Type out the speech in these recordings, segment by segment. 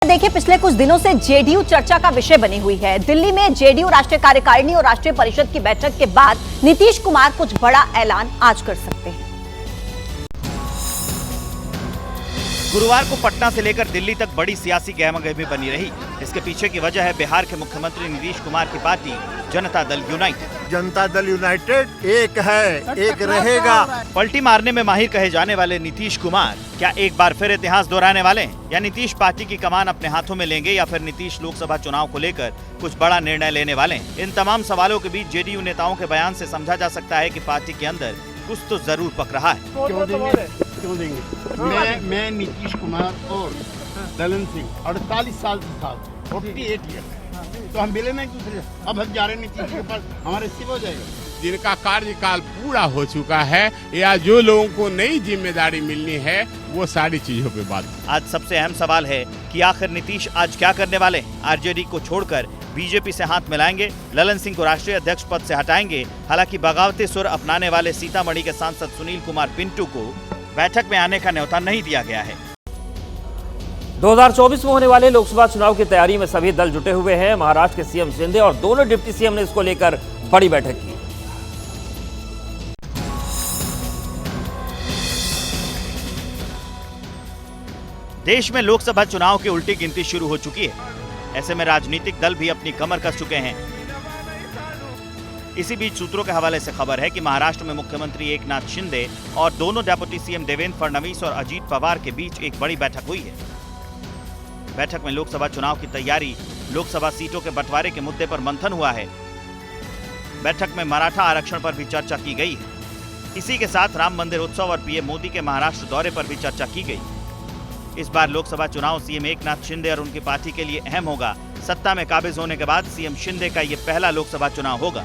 देखिए, पिछले कुछ दिनों से जेडीयू चर्चा का विषय बनी हुई है। दिल्ली में जेडीयू राष्ट्रीय कार्यकारिणी और राष्ट्रीय परिषद की बैठक के बाद नीतीश कुमार कुछ बड़ा ऐलान आज कर सकते हैं। गुरुवार को पटना से लेकर दिल्ली तक बड़ी सियासी गहमागहमी बनी रही। इसके पीछे की वजह है बिहार के मुख्यमंत्री नीतीश कुमार की party Janata Dal United. Janata Dal United एक है, एक रहेगा। पलटी मारने में माहिर कहे जाने वाले नीतीश कुमार क्या एक बार फिर इतिहास दोहराने वाले हैं, या नीतीश पार्टी की कमान अपने हाथों में लेंगे, या फिर नीतीश लोकसभा चुनाव को लेकर कुछ बड़ा निर्णय लेने वाले हैं? इन तमाम सवालों के बीच जेडीयू नेताओं के बयान से समझा जा सकता है कि पार्टी के अंदर कुछ तो जरूर पक रहा है। क्यों देंगे? मैं नीतीश कुमार और दलन सिंह 48 साल से साथ 48 ईयर, तो हम मिले ना एक दूसरे। अब हम जा रहे नीतीश के पास, हमारे इस्तीफा हो जाएगा। जिनका कार्यकाल पूरा हो चुका है या जो लोगों को नई जिम्मेदारी मिलनी है, वो सारी चीजों पे बात। आज सबसे अहम सवाल है कि आखिर नीतीश आज क्या करने वाले हैं? आरजेडी को छोड़कर बीजेपी से हाथ मिलाएंगे, ललन सिंह को राष्ट्रीय अध्यक्ष पद से हटाएंगे। हालांकि बगावती सुर अपनाने वाले सीतामढ़ी के सांसद सुनील कुमार पिंटू को बैठक में आने का न्योता नहीं दिया गया है। 2024 में होने वाले लोकसभा चुनाव की तैयारी में सभी दल जुटे हुए हैं। महाराष्ट्र के सीएम शिंदे और दोनों डिप्टी सीएम ने इसको लेकर बड़ी बैठक की। देश में लोकसभा चुनाव की उल्टी गिनती शुरू हो चुकी है। ऐसे में राजनीतिक दल भी अपनी कमर कस चुके हैं। इसी बीच सूत्रों के हवाले से खबर है कि महाराष्ट्र में मुख्यमंत्री एकनाथ शिंदे और दोनों डेप्यूटी सीएम देवेंद्र फडणवीस और अजीत पवार के बीच एक बड़ी बैठक हुई है। बैठक में लोकसभा चुनाव की तैयारी, लोकसभा सीटों के बंटवारे के मुद्दे पर मंथन हुआ है। बैठक में मराठा आरक्षण पर भी चर्चा की गई है। इसी के साथ राम मंदिर उत्सव और पीएम मोदी के महाराष्ट्र दौरे पर भी चर्चा की गई। इस बार लोकसभा चुनाव सीएम एकनाथ शिंदे और उनकी पार्टी के लिए अहम होगा। सत्ता में काबिज होने के बाद सीएम शिंदे का ये पहला लोकसभा चुनाव होगा।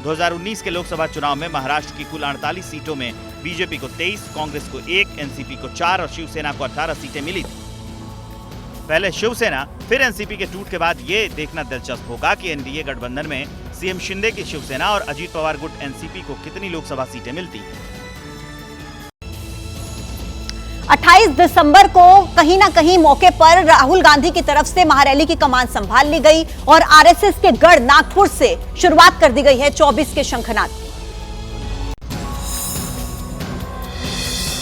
2019 के लोकसभा चुनाव में महाराष्ट्र की कुल 48 सीटों में बीजेपी को 23, कांग्रेस को 1, एनसीपी को 4 और शिवसेना को 18 सीटें मिली थी। पहले शिवसेना फिर एनसीपी के टूट के बाद ये देखना दिलचस्प होगा कि एनडीए गठबंधन में सीएम शिंदे की शिवसेना और अजीत पवार गुट एनसीपी को कितनी लोकसभा सीटें मिलती। 28 दिसंबर को कहीं ना कहीं मौके पर राहुल गांधी की तरफ से महारैली की कमान संभाल ली गई और आरएसएस के गढ़ नागपुर से शुरुआत कर दी गई है 24 के शंखनाद।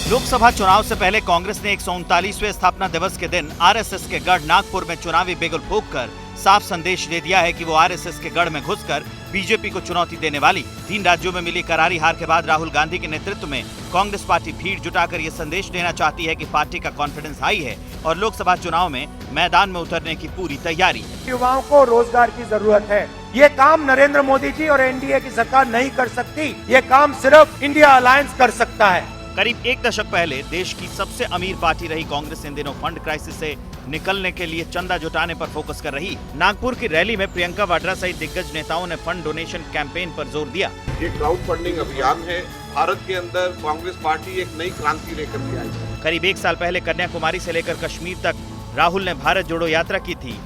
लोकसभा चुनाव से पहले कांग्रेस ने 139वें स्थापना दिवस के दिन आरएसएस के गढ़ नागपुर में चुनावी बिगुल फूंककर साफ संदेश दे दिया है कि वो आरएसएस के गढ़ में घुसकर बीजेपी को चुनौती देने वाली। 3 राज्यों में मिली करारी हार के बाद राहुल गांधी के नेतृत्व में कांग्रेस पार्टी भीड़ जुटाकर ये संदेश देना चाहती है कि पार्टी का कॉन्फिडेंस हाई है और लोकसभा चुनाव में मैदान में उतरने की पूरी तैयारी। युवाओं को रोजगार की जरूरत है। ये काम नरेंद्र मोदी जी और एनडीए की सरकार नहीं कर सकती। ये काम सिर्फ इंडिया अलायंस कर सकता है। करीब एक दशक पहले देश की सबसे अमीर पार्टी रही कांग्रेस इन दिनों फंड क्राइसिस से निकलने के लिए चंदा जुटाने पर फोकस कर रही। नागपुर की रैली में प्रियंका वाड्रा सहित दिग्गज नेताओं ने फंड डोनेशन कैंपेन पर जोर दिया। ये क्राउड फंडिंग अभियान है। भारत के अंदर कांग्रेस पार्टी एक नई क्रांति लेकर के आई है। करीब 1 साल पहले कन्याकुमारी से लेकर कश्मीर तक राहुल ने भारत जोड़ो यात्रा की थी।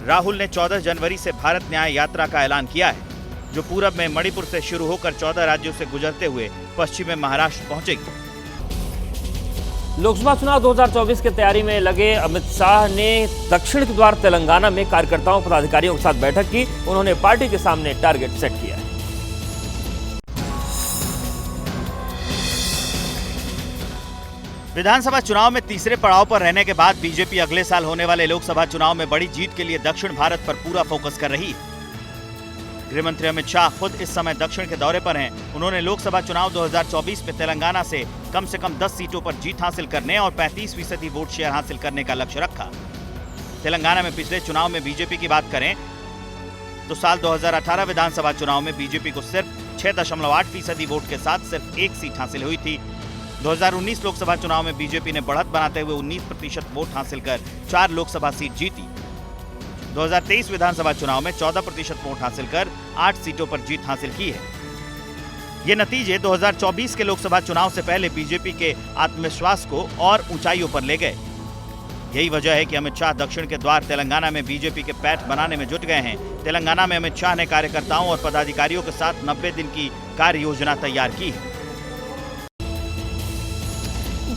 राहुल ने 14 जनवरी से भारत न्याय यात्रा का ऐलान किया है, जो पूरब में मणिपुर से शुरू होकर 14 राज्यों से गुजरते हुए पश्चिम में महाराष्ट्र पहुंचेगी। लोकसभा चुनाव 2024 की तैयारी में लगे अमित शाह ने दक्षिण के द्वार तेलंगाना में कार्यकर्ताओं पदाधिकारियों के साथ बैठक की। उन्होंने पार्टी के सामने टारगेट सेट किया है। विधानसभा चुनाव में तीसरे पड़ाव पर रहने के बाद बीजेपी अगले साल होने वाले लोकसभा चुनाव में बड़ी जीत के लिए दक्षिण भारत पर पूरा फोकस कर रही है। गृहमंत्री अमित शाह खुद इस समय दक्षिण के दौरे पर हैं। उन्होंने लोकसभा चुनाव 2024 में तेलंगाना से कम 10 सीटों पर जीत हासिल करने और 35% वोट शेयर हासिल करने का लक्ष्य रखा। तेलंगाना में पिछले चुनाव में बीजेपी की बात करें तो साल 2018 विधानसभा चुनाव में बीजेपी को सिर्फ 6.8% वोट के साथ सिर्फ 1 सीट हासिल हुई थी। 2019 लोकसभा चुनाव में बीजेपी ने बढ़त बनाते हुए 19% वोट हासिल कर 4 लोकसभा सीट जीती। 2023 विधानसभा चुनाव में 14% वोट हासिल कर 8 सीटों पर जीत हासिल की है। ये नतीजे 2024 के लोकसभा चुनाव से पहले बीजेपी के आत्मविश्वास को और ऊंचाइयों पर ले गए। यही वजह है कि अमित शाह दक्षिण के द्वार तेलंगाना में बीजेपी के पैठ बनाने में जुट गए हैं। तेलंगाना में अमित शाह ने कार्यकर्ताओं और पदाधिकारियों के साथ 90 दिन की कार्य योजना तैयार की है।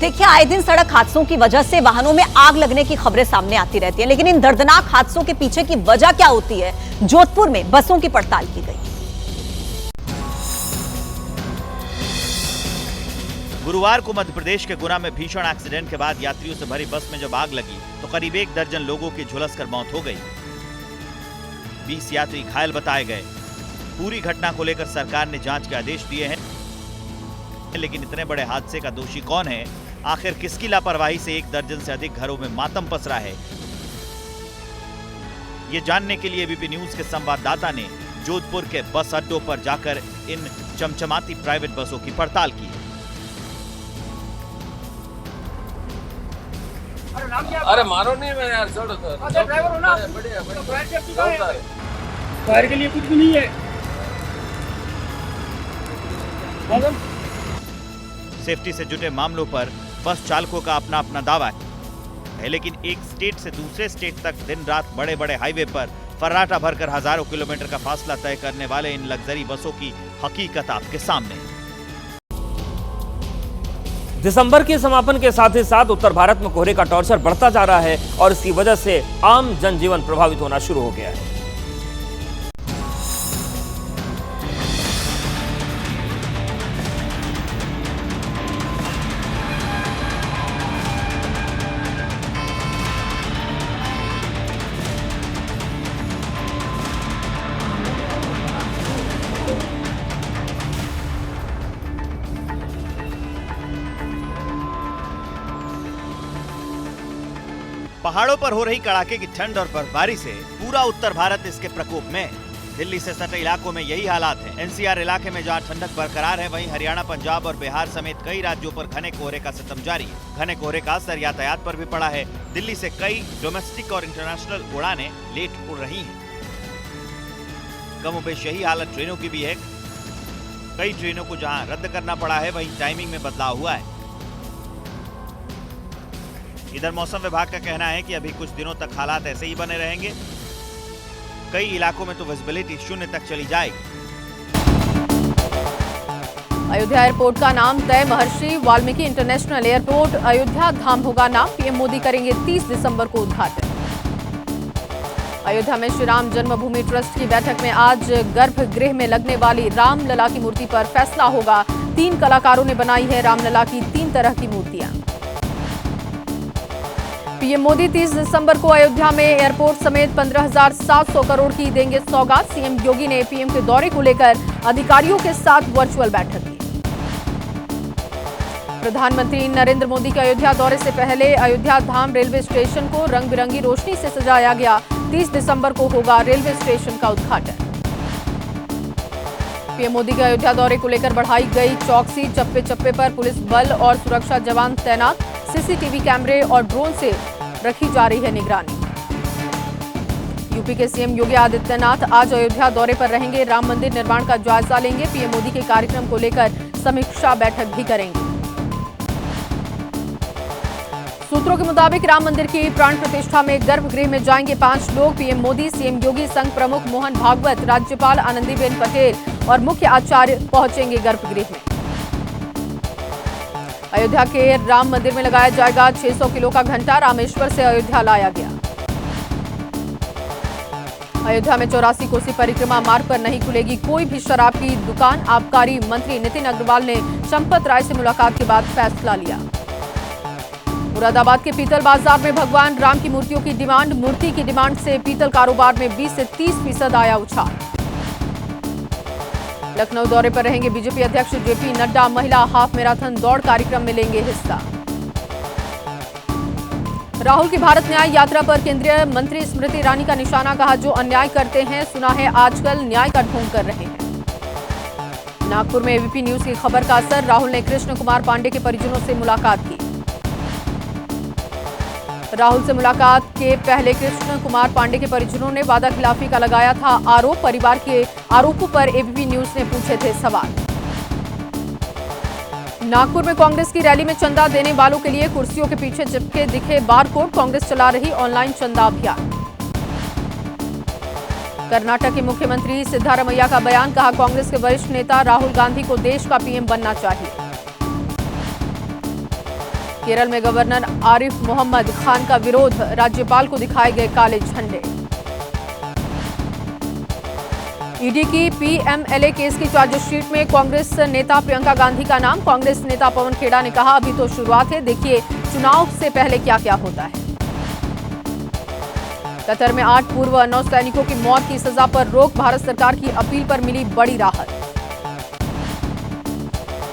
देखिए, आए दिन सड़क हादसों की वजह से वाहनों में आग लगने की खबरें सामने आती रहती हैं, लेकिन इन दर्दनाक हादसों के पीछे की वजह क्या होती है? जोधपुर में बसों की पड़ताल की गई। गुरुवार को मध्य प्रदेश के गुना में भीषण एक्सीडेंट के बाद यात्रियों से भरी बस में जब आग लगी तो करीब 1 दर्जन लोगों की झुलसकर मौत हो गई। 20 यात्री घायल बताए गए। पूरी घटना को लेकर सरकार ने जांच के आदेश दिए हैं, लेकिन इतने बड़े हादसे का दोषी कौन है? आखिर किसकी लापरवाही से 1 दर्जन से अधिक घरों में मातम पसरा है? ये जानने के लिए एबीपी न्यूज के संवाददाता ने जोधपुर के बस अड्डों पर जाकर इन चमचमाती प्राइवेट बसों की पड़ताल की। अरे मारो नहीं मैं यार, छोड़ो तो। अच्छा ड्राइवर हो ना? बढ़िया बढ़िया। फायर के लिए कुछ भी नहीं है। सेफ्टी से जुटे मामलों पर बस चालकों का अपना अपना दावा है, लेकिन एक स्टेट से दूसरे स्टेट तक दिन रात बड़े बड़े हाईवे पर फर्राटा भरकर हजारों किलोमीटर का फासला तय करने वाले इन लग्जरी बसों की हकीकत आपके सामने है। दिसंबर के समापन के साथ ही साथ उत्तर भारत में कोहरे का टॉर्चर बढ़ता जा रहा है और इसकी वजह से आम जनजीवन प्रभावित होना शुरू हो गया है। पहाड़ों पर हो रही कड़ाके की ठंड और बर्फबारी से पूरा उत्तर भारत इसके प्रकोप में है। दिल्ली से सटे इलाकों में यही हालात है। एनसीआर इलाके में जहां ठंडक बरकरार है, वहीं हरियाणा, पंजाब और बिहार समेत कई राज्यों पर घने कोहरे का सितम जारी है। घने कोहरे का असर यातायात पर भी पड़ा है। दिल्ली से कई डोमेस्टिक और इंटरनेशनल उड़ानें लेट उड़ रही हैं। कमोबेश यही हालत ट्रेनों की भी है। कई ट्रेनों को जहां रद्द करना पड़ा है, वहीं टाइमिंग में बदलाव हुआ है। इधर मौसम विभाग का कहना है कि अभी कुछ दिनों तक हालात ऐसे ही बने रहेंगे। कई इलाकों में तो विजिबिलिटी 0 तक चली जाएगी। अयोध्या एयरपोर्ट का नाम तय, महर्षि वाल्मीकि इंटरनेशनल एयरपोर्ट अयोध्या धाम होगा नाम। पीएम मोदी करेंगे 30 दिसंबर को उद्घाटन। अयोध्या में श्री राम जन्मभूमि ट्रस्ट की बैठक में आज गर्भगृह में लगने वाली रामलला की मूर्ति पर फैसला होगा। 3 कलाकारों ने बनाई है रामलला की 3 तरह की मूर्तियां। पीएम मोदी 30 दिसंबर को अयोध्या में एयरपोर्ट समेत 15,700 करोड़ की देंगे सौगात। सीएम योगी ने पीएम के दौरे को लेकर अधिकारियों के साथ वर्चुअल बैठक की। प्रधानमंत्री नरेंद्र मोदी के अयोध्या दौरे से पहले अयोध्या धाम रेलवे स्टेशन को रंग बिरंगी रोशनी से सजाया गया। 30 दिसंबर को होगा रेलवे स्टेशन का उद्घाटन। पीएम मोदी के अयोध्या दौरे को लेकर बढ़ाई गई चौकसी। चप्पे चप्पे पर पुलिस बल और सुरक्षा जवान तैनात। सीसीटीवी कैमरे और ड्रोन से रखी जा रही है निगरानी। यूपी के सीएम योगी आदित्यनाथ आज अयोध्या दौरे पर रहेंगे। राम मंदिर निर्माण का जायजा लेंगे। पीएम मोदी के कार्यक्रम को लेकर समीक्षा बैठक भी करेंगे। सूत्रों के मुताबिक राम मंदिर की प्राण प्रतिष्ठा में गर्भगृह में जाएंगे 5 लोग। पीएम मोदी, सीएम योगी, संघ प्रमुख मोहन भागवत, राज्यपाल आनंदीबेन पटेल और मुख्य आचार्य पहुंचेंगे गर्भगृह में। अयोध्या के राम मंदिर में लगाया जाएगा 600 किलो का घंटा। रामेश्वर से अयोध्या लाया गया। अयोध्या में 84 कोसी परिक्रमा मार्ग पर नहीं खुलेगी कोई भी शराब की दुकान। आबकारी मंत्री नितिन अग्रवाल ने चंपत राय से मुलाकात के बाद फैसला लिया। मुरादाबाद के पीतल बाजार में भगवान राम की मूर्तियों की डिमांड। मूर्ति की डिमांड से पीतल कारोबार में 20 से 30% आया उछाल। लखनऊ दौरे पर रहेंगे बीजेपी अध्यक्ष जेपी नड्डा। महिला हाफ मैराथन दौड़ कार्यक्रम में लेंगे हिस्सा। राहुल की भारत न्याय यात्रा पर केंद्रीय मंत्री स्मृति ईरानी का निशाना। कहा, जो अन्याय करते हैं सुना है आजकल न्याय का ढोंग कर रहे हैं। नागपुर में एबीपी न्यूज की खबर का असर। राहुल ने कृष्ण कुमार पांडे के परिजनों से मुलाकात की। राहुल से मुलाकात के पहले कृष्ण कुमार पांडे के परिजनों ने वादा खिलाफी का लगाया था आरोप। परिवार के आरोपों पर एबीपी न्यूज ने पूछे थे सवाल। नागपुर में कांग्रेस की रैली में चंदा देने वालों के लिए कुर्सियों के पीछे चिपके दिखे बारकोड। कांग्रेस चला रही ऑनलाइन चंदा अभियान। कर्नाटक के मुख्यमंत्री सिद्धारमैया का बयान। कहा, कांग्रेस के वरिष्ठ नेता राहुल गांधी को देश का पीएम बनना चाहिए। केरल में गवर्नर आरिफ मोहम्मद खान का विरोध, राज्यपाल को दिखाए गए काले झंडे। ईडी की पीएमएलए केस की चार्जशीट में कांग्रेस नेता प्रियंका गांधी का नाम। कांग्रेस नेता पवन खेड़ा ने कहा, अभी तो शुरुआत है, देखिए चुनाव से पहले क्या क्या होता है। कतर में 8 पूर्व नौसैनिकों की मौत की सजा पर रोक, भारत सरकार की अपील पर मिली बड़ी राहत।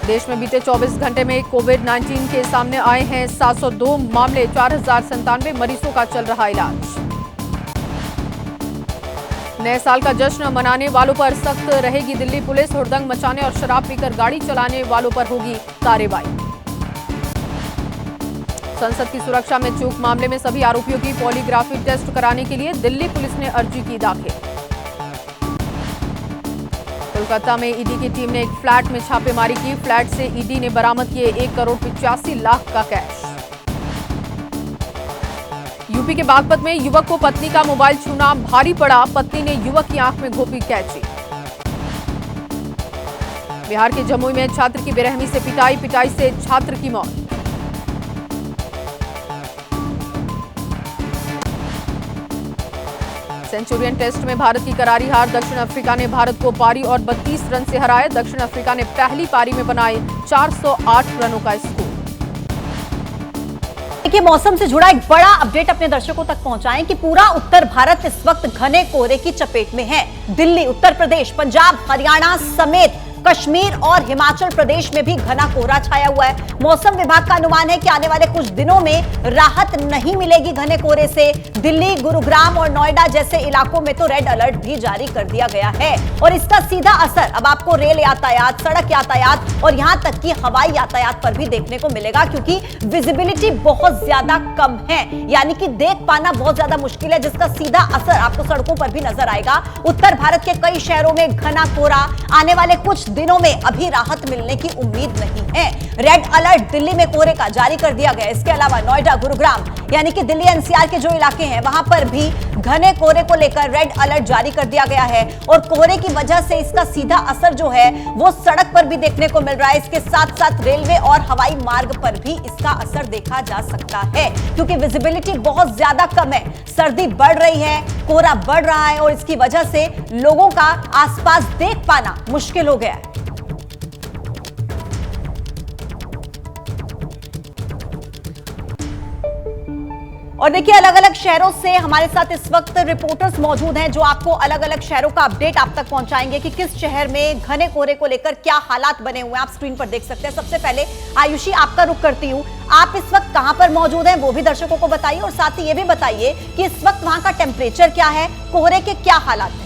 देश में बीते 24 घंटे में कोविड-19 के सामने आए हैं 702 मामले, 4097 मरीजों का चल रहा इलाज। नए साल का जश्न मनाने वालों पर सख्त रहेगी दिल्ली पुलिस, हुड़दंग मचाने और शराब पीकर गाड़ी चलाने वालों पर होगी कार्रवाई। संसद की सुरक्षा में चूक मामले में सभी आरोपियों की पॉलीग्राफी टेस्ट कराने के लिए दिल्ली पुलिस ने अर्जी की दाखिल। कोलकाता में ईडी की टीम ने एक फ्लैट में छापेमारी की। फ्लैट से ईडी ने बरामद किए 1,85,00,000 का कैश। यूपी के बागपत में युवक को पत्नी का मोबाइल छूना भारी पड़ा, पत्नी ने युवक की आंख में घोंपी कैंची। बिहार के जमुई में छात्र की बेरहमी से पिटाई से छात्र की मौत। सेंचुरियन टेस्ट में भारत की करारी हार, दक्षिण अफ्रीका ने भारत को पारी और 32 रन से हराया। दक्षिण अफ्रीका ने पहली पारी में बनाए 408 रनों का स्कोर। देखिए, मौसम से जुड़ा एक बड़ा अपडेट अपने दर्शकों तक पहुंचाएं कि पूरा उत्तर भारत इस वक्त घने कोहरे की चपेट में है। दिल्ली, उत्तर प्रदेश, पंजाब, हरियाणा समेत कश्मीर और हिमाचल प्रदेश में भी घना कोहरा छाया हुआ है। मौसम विभाग का अनुमान है कि आने वाले कुछ दिनों में राहत नहीं मिलेगी घने कोहरे से। दिल्ली, गुरुग्राम और नोएडा जैसे इलाकों में तो रेड अलर्ट भी जारी कर दिया गया है और इसका सीधा असर अब आपको रेल यातायात, सड़क यातायात और यहां तक कि हवाई यातायात पर भी देखने को मिलेगा, क्योंकि विजिबिलिटी बहुत ज्यादा कम है, यानी कि देख पाना बहुत ज्यादा मुश्किल है, जिसका सीधा असर आपको सड़कों पर भी नजर आएगा। उत्तर भारत के कई शहरों में घना कोहरा, आने वाले कुछ दिनों में अभी राहत मिलने की उम्मीद नहीं है। रेड अलर्ट दिल्ली में कोहरे का जारी कर दिया गया। इसके अलावा नोएडा, गुरुग्राम यानी कि दिल्ली एनसीआर के जो इलाके हैं वहां पर भी घने कोहरे को लेकर रेड अलर्ट जारी कर दिया गया है और कोहरे की वजह से इसका सीधा असर जो है वो सड़क पर भी देखने को मिल रहा है। इसके साथ साथ रेलवे और हवाई मार्ग पर भी इसका असर देखा जा सकता है, क्योंकि विजिबिलिटी बहुत ज्यादा कम है, सर्दी बढ़ रही है, कोहरा बढ़ रहा है और इसकी वजह से लोगों का आसपास देख पाना मुश्किल हो गया है। और देखिए, अलग अलग शहरों से हमारे साथ इस वक्त रिपोर्टर्स मौजूद हैं जो आपको अलग अलग शहरों का अपडेट आप तक पहुंचाएंगे कि किस शहर में घने कोहरे को लेकर क्या हालात बने हुए हैं। आप स्क्रीन पर देख सकते हैं। सबसे पहले आयुषी, आपका रुख करती हूं, आप इस वक्त कहां पर मौजूद हैं वो भी दर्शकों को बताइए और साथ ही ये भी बताइए कि इस वक्त वहां का टेम्परेचर क्या है, कोहरे के क्या हालात हैं।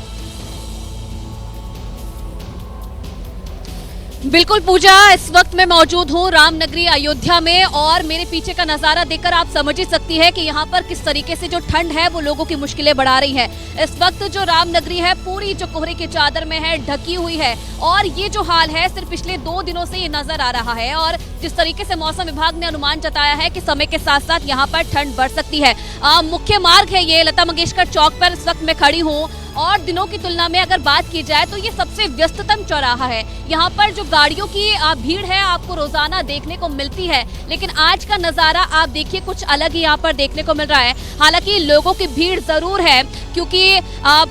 बिल्कुल पूजा, इस वक्त मैं मौजूद हूँ रामनगरी अयोध्या में और मेरे पीछे का नजारा देखकर आप समझ ही सकती है कि यहाँ पर किस तरीके से जो ठंड है वो लोगों की मुश्किलें बढ़ा रही है। इस वक्त जो रामनगरी है पूरी जो कोहरे की चादर में है, ढकी हुई है और ये जो हाल है सिर्फ पिछले 2 दिनों से ये नजर आ रहा है। और जिस तरीके से मौसम विभाग ने अनुमान जताया है कि समय के साथ साथ यहाँ पर ठंड बढ़ सकती है। मुख्य मार्ग है ये लता मंगेशकर चौक पर इस वक्त मैं खड़ी हूँ और दिनों की तुलना में अगर बात की जाए तो ये सबसे व्यस्ततम चौराहा है। यहाँ पर जो गाड़ियों की भीड़ है आपको रोजाना देखने को मिलती है, लेकिन आज का नजारा आप देखिए कुछ अलग ही यहाँ पर देखने को मिल रहा है। हालांकि लोगों की भीड़ जरूर है क्योंकि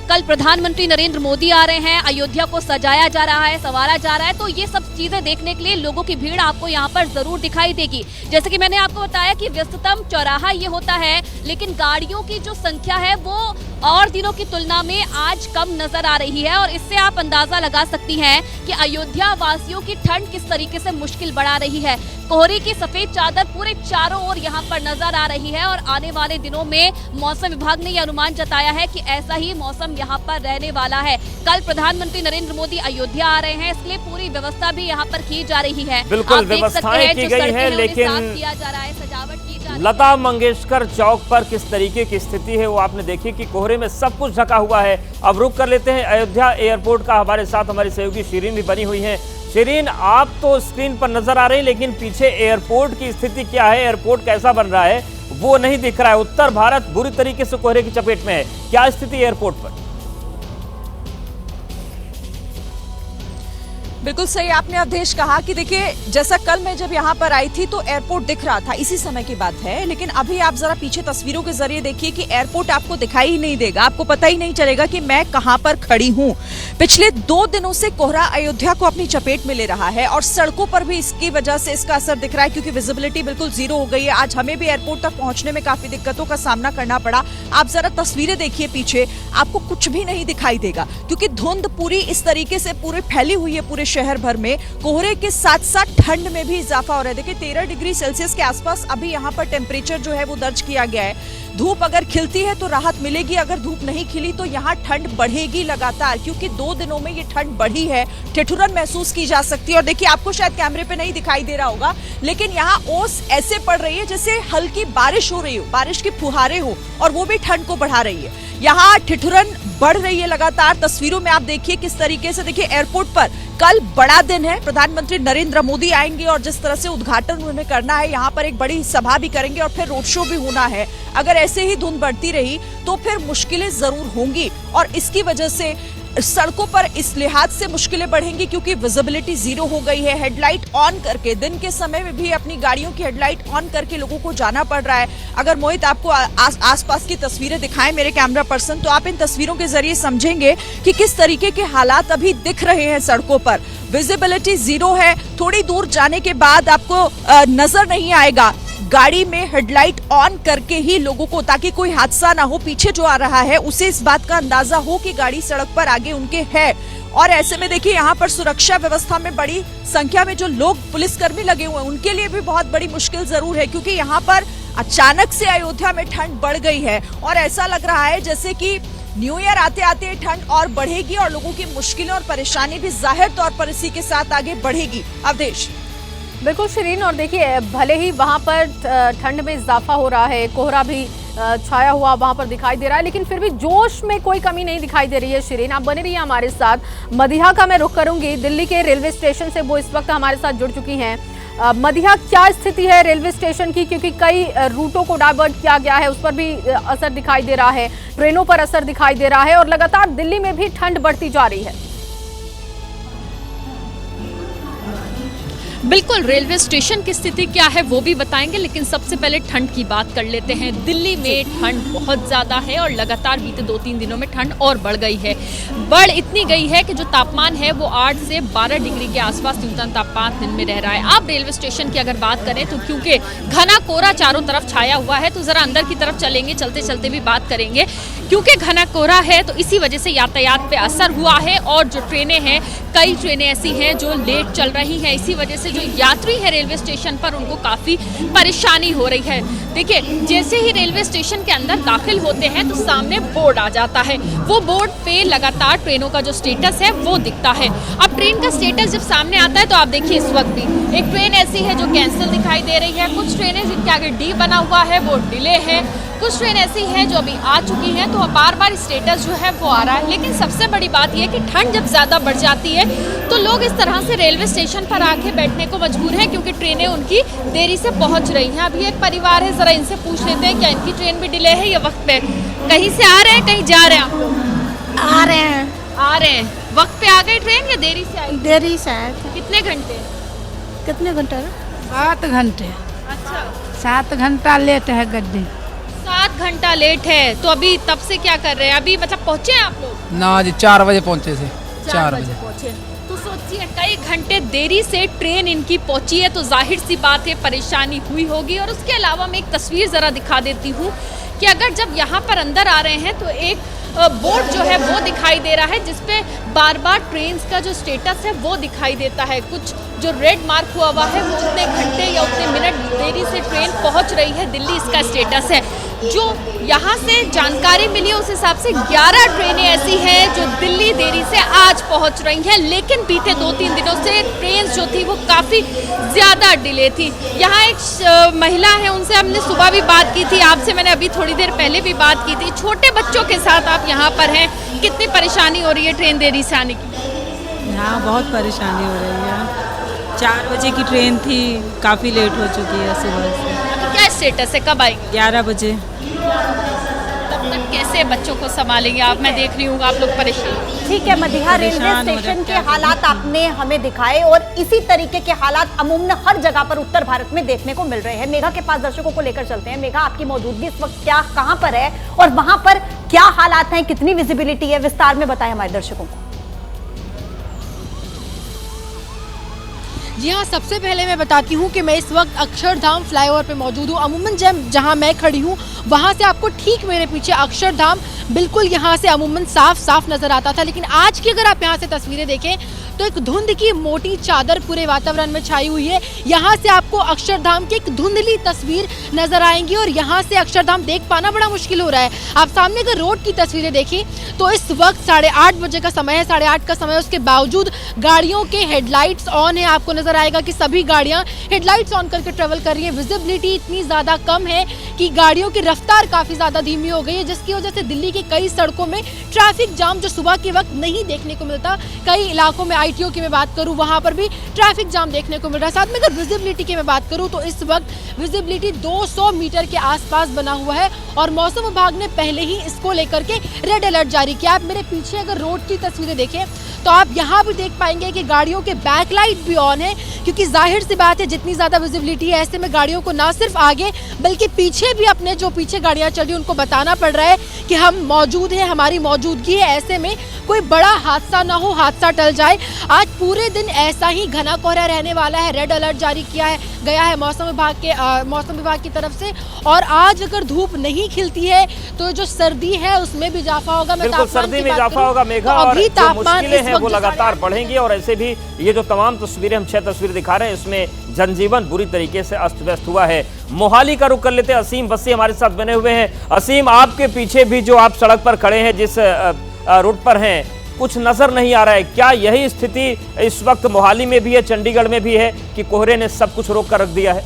कल प्रधानमंत्री नरेंद्र मोदी आ रहे हैं, अयोध्या को सजाया जा रहा है, संवारा जा रहा है, तो ये सब चीजें देखने के लिए लोगों की भीड़ आपको यहाँ पर जरूर दिखाई देगी। जैसे कि मैंने आपको बताया कि व्यस्ततम चौराहा ये होता है, लेकिन गाड़ियों की जो संख्या है वो और दिनों की तुलना में आज कम नजर आ रही है और इससे आप अंदाजा लगा सकती हैं कि अयोध्या वासियों की ठंड किस तरीके से मुश्किल बढ़ा रही है। कोहरे की सफेद चादर पूरे चारों ओर यहाँ पर नजर आ रही है और आने वाले दिनों में मौसम विभाग ने यह अनुमान जताया है कि ऐसा ही मौसम यहाँ पर रहने वाला है। कल प्रधानमंत्री नरेंद्र मोदी अयोध्या आ रहे हैं, इसलिए पूरी व्यवस्था भी यहाँ पर की जा रही है। बिल्कुल व्यवस्थाएं की गई है, लेकिन किया जा रहा है, सजावट की जा रही है। लता मंगेशकर चौक पर किस तरीके की स्थिति है वो आपने देखी कि कोहरे में सब कुछ ढका हुआ है। अब रुक कर लेते हैं अयोध्या एयरपोर्ट का, हमारे साथ हमारी सहयोगी शिरीन भी बनी हुई है। शिरीन, आप तो स्क्रीन पर नजर आ रही हैं, लेकिन पीछे एयरपोर्ट की स्थिति क्या है, एयरपोर्ट कैसा बन रहा है वो नहीं दिख रहा है। उत्तर भारत बुरी तरीके से कोहरे की चपेट में है, क्या स्थिति एयरपोर्ट पर? बिल्कुल सही आपने अवधेश कहा कि देखिए जैसा कल मैं जब यहाँ पर आई थी तो एयरपोर्ट दिख रहा था, इसी समय की बात है, लेकिन अभी आप जरा पीछे तस्वीरों के जरिए देखिए कि एयरपोर्ट आपको दिखाई ही नहीं देगा, आपको पता ही नहीं चलेगा कि मैं कहाँ पर खड़ी हूँ। पिछले 2 दिनों से कोहरा अयोध्या को अपनी चपेट में ले रहा है और सड़कों पर भी इसकी वजह से इसका असर दिख रहा है, क्योंकि विजिबिलिटी बिल्कुल जीरो हो गई है। आज हमें भी एयरपोर्ट तक पहुंचने में काफी दिक्कतों का सामना करना पड़ा। आप जरा तस्वीरें देखिए पीछे, आपको कुछ भी नहीं दिखाई देगा, क्योंकि धुंध पूरी इस तरीके से पूरे फैली हुई है पूरे शहर भर में। कोहरे के साथ साथ ठंड में भी इजाफा हो रहा है। देखिए 13 डिग्री सेल्सियस के आसपास अभी यहाँ पर टेम्परेचर जो है वो दर्ज किया गया है। धूप अगर खिलती है तो राहत मिलेगी, अगर धूप नहीं खिली तो यहाँ ठंड बढ़ेगी लगातार, क्योंकि 2 दिनों में ये ठंड बढ़ी है, ठिठुरन महसूस की जा सकती है। और देखिए आपको शायद कैमरे पे नहीं दिखाई दे रहा होगा, लेकिन यहाँ ओस ऐसे पड़ रही है जैसे हल्की बारिश हो रही हो, बारिश की फुहारें हो, और वो भी ठंड को बढ़ा रही है। यहाँ ठिठुरन बढ़ रही है लगातार। तस्वीरों में आप देखिए किस तरीके से, देखिए एयरपोर्ट पर कल बड़ा दिन है, प्रधानमंत्री नरेंद्र मोदी आएंगे और जिस तरह से उद्घाटन उन्हें करना है, यहाँ पर एक बड़ी सभा भी करेंगे और फिर रोड शो भी होना है। अगर ऐसे ही धुंध बढ़ती रही तो फिर मुश्किलें जरूर होंगी, और इसकी वजह से सड़कों पर इस लिहाज से मुश्किलें बढ़ेंगी क्योंकि विजिबिलिटी जीरो हो गई है। हेडलाइट ऑन करके दिन के समय में भी अपनी गाड़ियों की हेडलाइट ऑन करके लोगों को जाना पड़ रहा है। अगर मोहित आपको आसपास की तस्वीरें दिखाएं मेरे कैमरा पर्सन, तो आप इन तस्वीरों के जरिए समझेंगे कि किस तरीके के हालात अभी दिख रहे हैं सड़कों पर। विजिबिलिटी जीरो है, थोड़ी दूर जाने के बाद आपको नजर नहीं आएगा। गाड़ी में हेडलाइट ऑन करके ही लोगों को, ताकि कोई हादसा ना हो, पीछे जो आ रहा है उसे इस बात का अंदाजा हो कि गाड़ी सड़क पर आगे उनके है। और ऐसे में देखिए यहाँ पर सुरक्षा व्यवस्था में बड़ी संख्या में जो लोग पुलिसकर्मी लगे हुए हैं उनके लिए भी बहुत बड़ी मुश्किल जरूर है, क्योंकि यहाँ पर अचानक से अयोध्या में ठंड बढ़ गई है और ऐसा लग रहा है जैसे कि न्यू ईयर आते आते ठंड और बढ़ेगी और लोगों की मुश्किलें और परेशानी भी जाहिर तौर पर इसी के साथ आगे बढ़ेगी। अवधेश। बिल्कुल शिरीन, और देखिए भले ही वहां पर ठंड में इजाफा हो रहा है, कोहरा भी छाया हुआ वहां पर दिखाई दे रहा है, लेकिन फिर भी जोश में कोई कमी नहीं दिखाई दे रही है। शिरीन, आप बने रहिए हमारे साथ। मदिहा का मैं रुख करूंगी, दिल्ली के रेलवे स्टेशन से वो इस वक्त हमारे साथ जुड़ चुकी हैं। मदिहा, क्या स्थिति है रेलवे स्टेशन की, क्योंकि कई रूटों को डाइवर्ट किया गया है, उस पर भी असर दिखाई दे रहा है, ट्रेनों पर असर दिखाई दे रहा है और लगातार दिल्ली में भी ठंड बढ़ती जा रही है। बिल्कुल, रेलवे स्टेशन की स्थिति क्या है वो भी बताएंगे, लेकिन सबसे पहले ठंड की बात कर लेते हैं। दिल्ली में ठंड बहुत ज़्यादा है और लगातार बीते 2-3 दिनों में ठंड और बढ़ गई है। बढ़ इतनी गई है कि जो तापमान है वो 8 से 12 डिग्री के आसपास न्यूनतम तापमान दिन में रह रहा है। अब रेलवे स्टेशन की अगर बात करें तो क्योंकि घना कोहरा चारों तरफ छाया हुआ है, तो ज़रा अंदर की तरफ चलेंगे, चलते चलते भी बात करेंगे। क्योंकि घना कोहरा है तो इसी वजह से यातायात पे असर हुआ है और जो ट्रेनें हैं, कई ट्रेनें ऐसी हैं जो लेट चल रही हैं। इसी वजह से जो यात्री है रेलवे स्टेशन पर उनको काफ़ी परेशानी हो रही है। देखिए, जैसे ही रेलवे स्टेशन के अंदर दाखिल होते हैं तो सामने बोर्ड आ जाता है, वो बोर्ड पे लगातार ट्रेनों का जो स्टेटस है वो दिखता है। अब ट्रेन का स्टेटस जब सामने आता है तो आप देखिए इस वक्त भी एक ट्रेन ऐसी है जो कैंसिल दिखाई दे रही है, कुछ ट्रेनें जिनके आगे डी बना हुआ है वो डिले है, कुछ ट्रेन ऐसी हैं जो अभी आ चुकी हैं, तो बार बार स्टेटस जो है वो आ रहा है। लेकिन सबसे बड़ी बात यह है कि ठंड जब ज़्यादा बढ़ जाती है तो लोग इस तरह से रेलवे स्टेशन पर आके बैठने को मजबूर हैं, क्योंकि ट्रेनें उनकी देरी से पहुंच रही हैं। अभी एक परिवार है, ज़रा इनसे पूछ लेते हैं क्या इनकी ट्रेन भी डिले है या वक्त पे? कहीं से आ रहे हैं, कहीं जा रहे हैं आप लोग? आ रहे हैं। आ रहे हैं। वक्त पे आ गई ट्रेन या देरी से आई? देरी से आए थे। कितने घंटे? कितने घंटे? 7 घंटे। अच्छा, 7 घंटा लेट है गड्डी। 7 घंटा लेट है, तो अभी तब से क्या कर रहे हैं? अभी मतलब पहुंचे हैं आप लोग? ना जी, 4 बजे पहुंचे थे। 4 बजे पहुंचे। तो सोचिए कई घंटे देरी से ट्रेन इनकी पहुंची है, तो जाहिर सी बात है परेशानी हुई होगी। और उसके अलावा मैं एक तस्वीर ज़रा दिखा देती हूँ कि अगर जब यहाँ पर अंदर आ रहे हैं तो एक बोर्ड जो है वो दिखाई दे रहा है जिसपे बार बार ट्रेन का जो स्टेटस है वो दिखाई देता है। कुछ जो रेड मार्क हुआ है वो उतने घंटे या उतने मिनट देरी से ट्रेन पहुंच रही है दिल्ली, इसका स्टेटस है। जो यहाँ से जानकारी मिली उस हिसाब से 11 ट्रेनें ऐसी हैं जो दिल्ली देरी से आज पहुँच रही हैं, लेकिन बीते 2-3 दिनों से ट्रेन जो थी वो काफ़ी ज़्यादा डिले थी। यहाँ एक महिला है, उनसे हमने सुबह भी बात की थी, आपसे मैंने अभी थोड़ी देर पहले भी बात की थी। छोटे बच्चों के साथ आप यहाँ पर हैं, कितनी परेशानी हो रही है ट्रेन देरी से आने की? यहाँ बहुत परेशानी हो रही है। 4 बजे की ट्रेन थी, काफ़ी लेट हो चुकी है सुबह से। क्या स्टेटस है, कब आएगी? 11 बजे। तब तक कैसे बच्चों को संभालेंगे आप? मैं देख रही हूँ आप लोग परेशान। ठीक है, मदिहा रेलवे स्टेशन के हालात आपने हमें दिखाए और इसी तरीके के हालात अमूमन हर जगह पर उत्तर भारत में देखने को मिल रहे हैं। मेघा के पास दर्शकों को लेकर चलते हैं। मेघा, आपकी मौजूदगी इस वक्त कहां पर है और वहां पर क्या हालात हैं, कितनी विजिबिलिटी है, विस्तार में बताएं हमारे दर्शकों को। जी हाँ, सबसे पहले मैं बताती हूँ कि मैं इस वक्त अक्षरधाम फ्लाईओवर पे मौजूद हूँ। अमूमन जहाँ मैं खड़ी हूँ वहाँ से आपको ठीक मेरे पीछे अक्षरधाम बिल्कुल यहाँ से अमूमन साफ नजर आता था, लेकिन आज की अगर आप यहाँ से तस्वीरें देखें तो एक धुंध की मोटी चादर पूरे वातावरण में छाई हुई है। यहाँ से आपको अक्षरधाम की एक धुंधली तस्वीर नजर आएंगी और यहाँ से अक्षरधाम देख पाना बड़ा मुश्किल हो रहा है। आप सामने अगर रोड की तस्वीरें देखें तो इस वक्त 8:30 बजे का समय है, 8:30 का समय, उसके बावजूद गाड़ियों के हेडलाइट्स ऑन है। आपको नजर आएगा कि सभी गाड़ियां हेडलाइट्स ऑन करके ट्रेवल कर रही है। विजिबिलिटी इतनी ज्यादा कम है कि गाड़ियों की रफ्तार काफी ज्यादा धीमी हो गई है, जिसकी वजह से दिल्ली की कई सड़कों में ट्रैफिक जाम जो सुबह के वक्त नहीं देखने को मिलता, कई इलाकों में आईटीओ की मैं बात करूं वहां पर भी ट्रैफिक जाम देखने को मिल रहा है। साथ में अगर विजिबिलिटी की मैं बात करूं तो इस वक्त विजिबिलिटी 200 मीटर के आसपास बना हुआ है और मौसम विभाग ने पहले ही इसको लेकर के रेड अलर्ट जारी किया। आप मेरे पीछे अगर रोड की तस्वीरें देखें तो आप यहाँ भी देख पाएंगे कि गाड़ियों के बैकलाइट भी ऑन है, क्योंकि जाहिर सी बात है जितनी ज्यादा विजिबिलिटी है ऐसे में गाड़ियों को ना सिर्फ आगे बल्कि पीछे भी अपने जो पीछे गाड़ियां चल रही हैं उनको बताना पड़ रहा है कि हम मौजूद हैं, हमारी मौजूदगी है। ऐसे में कोई बड़ा हादसा ना हो, हादसा टल जाए। आज पूरे दिन ऐसा ही घना कोहरा रहने वाला है। रेड अलर्ट जारी किया गया है मौसम विभाग की तरफ से। और आज अगर धूप नहीं खिलती है तो जो सर्दी है उसमें भी इजाफा होगा। बिल्कुल, सर्दी में इजाफा होगा मेघा, और जो मुश्किलें हैं वो लगातार बढ़ेंगी। और ऐसे भी ये जो तमाम तस्वीरें हम 6 तस्वीरें दिखा रहे हैं इसमें जनजीवन बुरी तरीके से अस्त व्यस्त हुआ है। मोहाली का रुख कर लेते हैं। असीम बस्सी हमारे साथ बने हुए हैं। असीम, आपके पीछे भी जो आप सड़क पर खड़े हैं, जिस रूट पर हैं, कुछ नजर नहीं आ रहा है। क्या यही स्थिति इस वक्त मोहाली में भी है, चंडीगढ़ में भी है कि कोहरे ने सब कुछ रोक कर रख दिया है?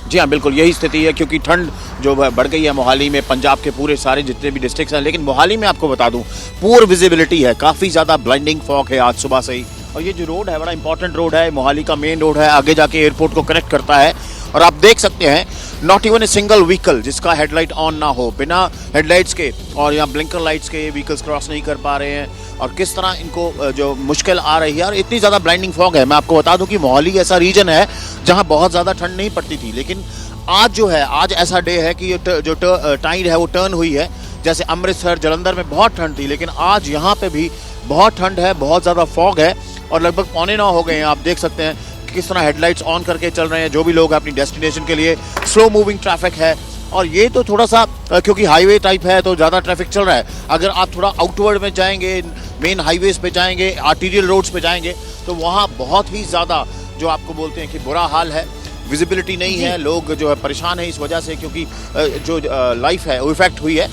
जी हाँ, बिल्कुल यही स्थिति है, क्योंकि ठंड जो बढ़ गई है मोहाली में, पंजाब के पूरे सारे जितने भी डिस्ट्रिक्ट्स हैं। लेकिन मोहाली में आपको बता दूं पूर विजिबिलिटी है, काफ़ी ज़्यादा ब्लाइंडिंग फॉग है आज सुबह से ही। और ये जो रोड है बड़ा इंपॉर्टेंट रोड है, मोहाली का मेन रोड है, आगे जाके एयरपोर्ट को कनेक्ट करता है। और आप देख सकते हैं not even a single vehicle जिसका हेडलाइट ऑन ना हो, बिना हेडलाइट्स के और यहाँ ब्लिंकर लाइट्स के व्हीकल्स क्रॉस नहीं कर पा रहे हैं। और किस तरह इनको जो मुश्किल आ रही है, और इतनी ज़्यादा ब्लाइंडिंग फॉग है। मैं आपको बता दूं कि मोहाली ऐसा रीजन है जहाँ बहुत ज़्यादा ठंड नहीं पड़ती थी, लेकिन आज जो है, आज ऐसा डे है कि जो टाइड है वो टर्न हुई है। जैसे अमृतसर, जलंधर में बहुत ठंड थी, लेकिन आज यहाँ पे भी बहुत ठंड है, बहुत ज़्यादा फॉग है और लगभग 8:45 हो गए हैं। आप देख सकते हैं किस तरह हेडलाइट्स ऑन करके चल रहे हैं जो भी लोग अपनी डेस्टिनेशन के लिए। स्लो मूविंग ट्रैफिक है और ये तो थोड़ा सा क्योंकि हाईवे टाइप है तो ज़्यादा ट्रैफिक चल रहा है। अगर आप थोड़ा आउटवर्ड में जाएंगे, मेन हाईवेज पे जाएंगे, आर्टीरियल रोड्स पे जाएंगे तो वहाँ बहुत ही ज़्यादा जो आपको बोलते हैं कि बुरा हाल है। विजिबिलिटी नहीं है, लोग जो है परेशान है इस वजह से, क्योंकि जो लाइफ है वो इफेक्ट हुई है।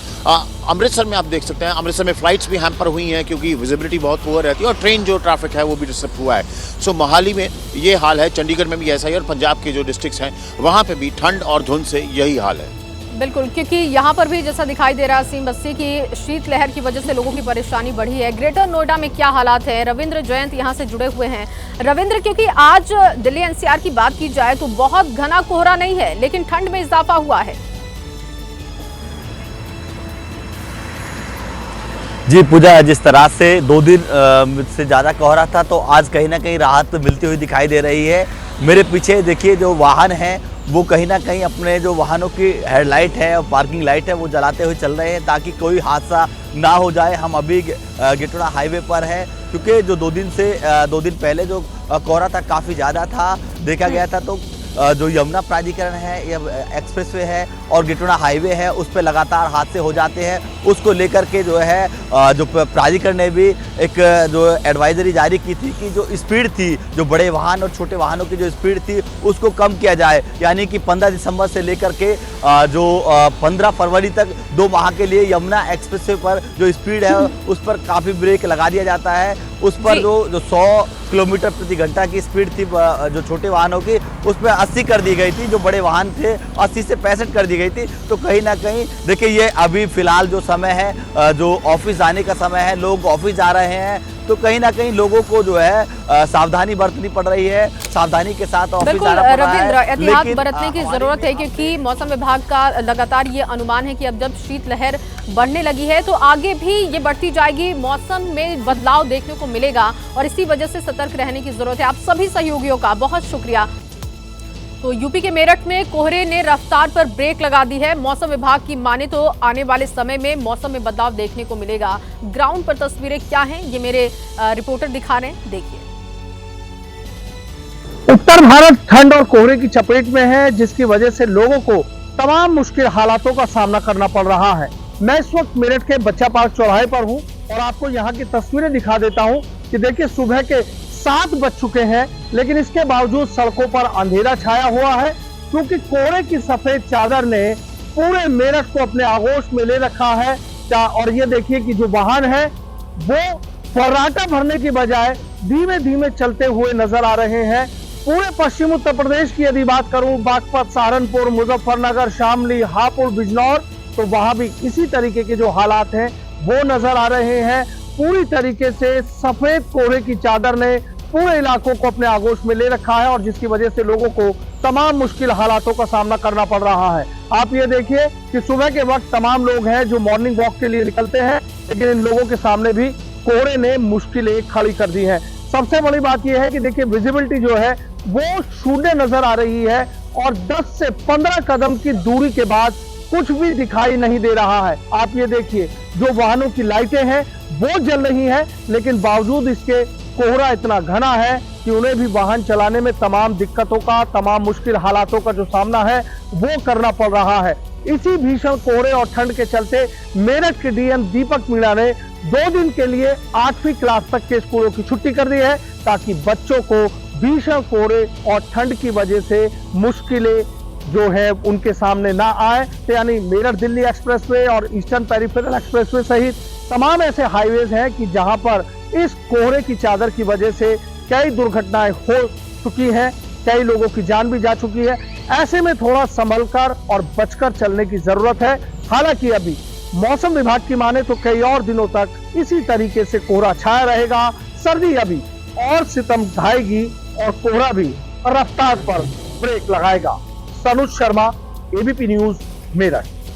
अमृतसर में आप देख सकते हैं, अमृतसर में फ्लाइट्स भी हैम्पर हुई हैं क्योंकि विजिबिलिटी बहुत पुअर रहती है और ट्रेन जो ट्रैफिक है वो भी डिस्टर्ब हुआ है। सो मोहाली में ये हाल है, चंडीगढ़ में भी ऐसा ही, और पंजाब के जो डिस्ट्रिक्ट्स हैं वहाँ पे भी ठंड और धुंध से यही हाल है। बिल्कुल, क्योंकि यहाँ पर भी जैसा दिखाई दे रहा है असीम बस्सी की शीतलहर की वजह से लोगों की परेशानी बढ़ी है। ग्रेटर नोएडा में क्या हालात है? रविंद्र जयंत यहाँ से जुड़े हुए हैं। रविंद्र, क्योंकि आज दिल्ली एनसीआर की बात की जाए तो बहुत घना कोहरा नहीं है, लेकिन ठंड में इजाफा हुआ है। जी पूजा, जिस तरह से 2 दिन से ज़्यादा कोहरा था तो आज कहीं ना कहीं राहत मिलती हुई दिखाई दे रही है। मेरे पीछे देखिए जो वाहन हैं वो कहीं ना कहीं अपने जो वाहनों की हेडलाइट है और पार्किंग लाइट है वो जलाते हुए चल रहे हैं ताकि कोई हादसा ना हो जाए। हम अभी गेटोड़ा हाईवे पर है, क्योंकि जो 2 दिन पहले जो कोहरा था काफ़ी ज़्यादा था, देखा गया था। तो जो यमुना प्राधिकरण है या एक्सप्रेसवे है और गेटोड़ा हाईवे है उस पर लगातार हादसे हो जाते हैं। उसको लेकर के जो है जो प्राधिकरण ने भी एक जो एडवाइजरी जारी की थी कि जो स्पीड थी, जो बड़े वाहन और छोटे वाहनों की जो स्पीड थी उसको कम किया जाए। यानी कि 15 दिसंबर से लेकर के जो 15 फरवरी तक 2 माह के लिए यमुना एक्सप्रेसवे पर जो स्पीड है उस पर काफ़ी ब्रेक लगा दिया जाता है। उस पर जो किलोमीटर प्रति घंटा की स्पीड थी जो छोटे वाहनों की, उसमें 80 कर दी गई थी। जो बड़े वाहन थे 80 से 65 कर दी गई थी। तो कहीं ना कहीं देखिए, ये अभी फिलहाल जो समय है, जो ऑफिस जाने का समय है, लोग ऑफिस जा रहे हैं, तो कहीं ना कहीं लोगों को जो है सावधानी बरतनी पड़ रही है, सावधानी के साथ ऑफिस जाना पड़ रहा है। एहतियात बरतने की जरूरत है, क्योंकि मौसम विभाग का लगातार ये अनुमान है कि अब जब शीतलहर बढ़ने लगी है तो आगे भी ये बढ़ती जाएगी, मौसम में बदलाव देखने को मिलेगा और इसी वजह से सतर्क रहने की जरूरत है। आप सभी सहयोगियों का बहुत शुक्रिया। तो यूपी के मेरठ में कोहरे ने रफ्तार पर ब्रेक लगा दी है। मौसम विभाग की माने तो आने वाले समय में मौसम में बदलाव देखने को मिलेगा। ग्राउंड पर तस्वीरें क्या हैं, ये मेरे रिपोर्टर दिखा रहे हैं, देखिए। उत्तर भारत ठंड और कोहरे की चपेट में है, जिसकी वजह से लोगों को तमाम मुश्किल हालातों का सामना करना पड़ रहा है। मैं इस वक्त मेरठ के बच्चा पार्क चौराहे पर हूं और आपको यहां की तस्वीरें दिखा देता हूं कि देखिए, सुबह के 7 बज चुके हैं, लेकिन इसके बावजूद सड़कों पर अंधेरा छाया हुआ है, क्योंकि कोहरे की सफेद चादर ने पूरे मेरठ को अपने आगोश में ले रखा है। और ये देखिए कि जो वाहन है वो फर्राटा भरने की बजाय धीमे धीमे चलते हुए नजर आ रहे हैं। पूरे पश्चिम उत्तर प्रदेश की यदि बात करूं, बागपत, सहारनपुर, मुजफ्फरनगर, शामली, हापुड़, बिजनौर, तो वहां भी इसी तरीके के जो हालात हैं वो नजर आ रहे हैं। पूरी तरीके से सफेद कोहरे की चादर ने पूरे इलाकों को अपने आगोश में ले रखा है और जिसकी वजह से लोगों को तमाम मुश्किल हालातों का सामना करना पड़ रहा है। आप ये देखिए कि सुबह के वक्त तमाम लोग हैं जो मॉर्निंग वॉक के लिए निकलते हैं, लेकिन इन लोगों के सामने भी कोहरे ने मुश्किलें खड़ी कर दी हैं। सबसे बड़ी बात यह है कि देखिए, विजिबिलिटी जो है वो शून्य नजर आ रही है और 10 से 15 कदम की दूरी के बाद कुछ भी दिखाई नहीं दे रहा है। आप ये देखिए, जो वाहनों की लाइटें हैं वो जल रही हैं, लेकिन बावजूद इसके कोहरा इतना घना है कि उन्हें भी वाहन चलाने में तमाम दिक्कतों का, तमाम मुश्किल हालातों का जो सामना है वो करना पड़ रहा है। इसी भीषण कोहरे और ठंड के चलते मेरठ के डीएम दीपक मीणा ने 2 दिन के लिए 8वीं क्लास तक के स्कूलों की छुट्टी कर दी है, ताकि बच्चों को भीषण कोहरे और ठंड की वजह से मुश्किलें जो है उनके सामने ना आए। तो यानी मेरठ दिल्ली एक्सप्रेसवे और ईस्टर्न पेरिफेरल एक्सप्रेसवे सहित तमाम ऐसे हाईवेज हैं कि जहां पर इस कोहरे की चादर की वजह से कई दुर्घटनाएं हो चुकी हैं, कई लोगों की जान भी जा चुकी है। ऐसे में थोड़ा संभलकर और बचकर चलने की जरूरत है। हालांकि अभी मौसम विभाग की माने तो कई और दिनों तक इसी तरीके से कोहरा छाया रहेगा। सर्दी अभी और सितम ढाएगी और कोहरा भी रफ्तार पर ब्रेक लगाएगा। Sanuj Sharma, ABP news, Meerut.